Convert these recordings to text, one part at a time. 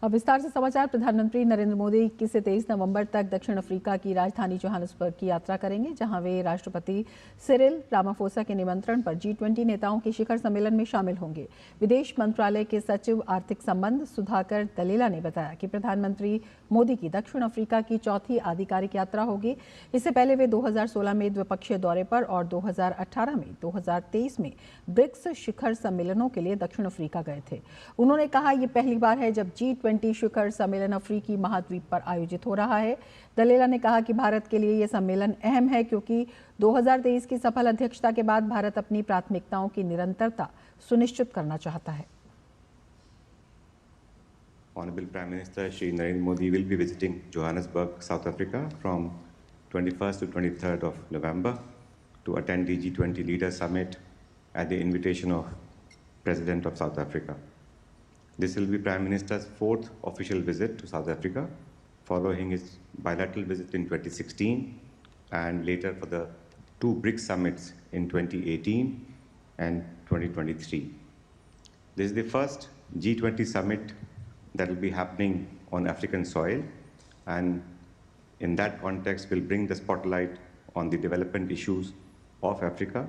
अब विस्तार से समाचार। प्रधानमंत्री नरेंद्र मोदी 21 से 23 नवंबर तक दक्षिण अफ्रीका की राजधानी जोहानिसबर्ग की यात्रा करेंगे, जहां वे राष्ट्रपति सिरिल रामाफोसा के निमंत्रण पर G20 नेताओं के शिखर सम्मेलन में शामिल होंगे। विदेश मंत्रालय के सचिव आर्थिक संबंध सुधाकर दलेला ने बताया कि प्रधानमंत्री मोदी की दक्षिण अफ्रीका की चौथी आधिकारिक यात्रा होगी। इससे पहले वे 2016 में द्विपक्षीय दौरे पर और 2018 में 2023 में ब्रिक्स शिखर सम्मेलनों के लिए दक्षिण अफ्रीका गए थे। उन्होंने कहा, ये पहली बार है जब G20 शिखर सम्मेलन अफ्रीकी महाद्वीप पर आयोजित हो रहा है। दलेला ने कहा कि भारत के लिए यह सम्मेलन अहम है क्योंकि 2023 की सफल अध्यक्षता के बाद भारत अपनी प्राथमिकताओं की निरंतरता सुनिश्चित करना चाहता है। Honorable Prime Minister Shri Narendra Modi will be visiting Johannesburg, South Africa from 21st to 23rd of November to attend the G20 Leaders Summit at the invitation of President of South Africa. This will be Prime Minister's fourth official visit to South Africa, following his bilateral visit in 2016 and later for the two BRICS summits in 2018 and 2023. This is the first G20 summit that will be happening on African soil, and in that context will bring the spotlight on the development issues of Africa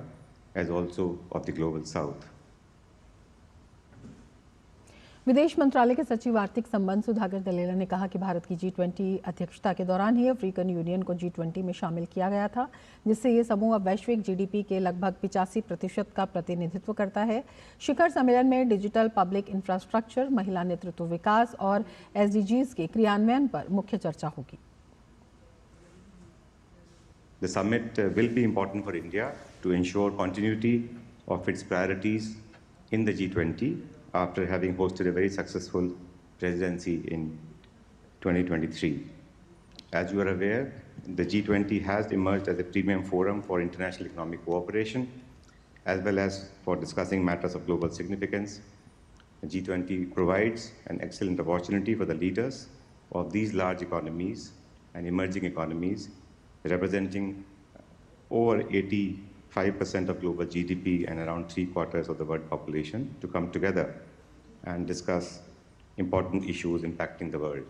as also of the global South. विदेश मंत्रालय के सचिव आर्थिक संबंध सुधाकर दलेला ने कहा कि भारत की G20 अध्यक्षता के दौरान ही अफ्रीकन यूनियन को G20 में शामिल किया गया था, जिससे ये समूह अब वैश्विक GDP के लगभग 85% का प्रतिनिधित्व करता है। शिखर सम्मेलन में डिजिटल पब्लिक इंफ्रास्ट्रक्चर, महिला नेतृत्व विकास और SDGs के क्रियान्वयन पर मुख्य चर्चा होगी। The summit will be important for India to ensure continuity of its priorities in the G20 after having hosted a very successful presidency in 2023. As you are aware, the G20 has emerged as a premium forum for international economic cooperation, as well as for discussing matters of global significance. The G20 provides an excellent opportunity for the leaders of these large economies and emerging economies, representing over 85% of global GDP and around 3/4 of the world population, to come together and discuss important issues impacting the world.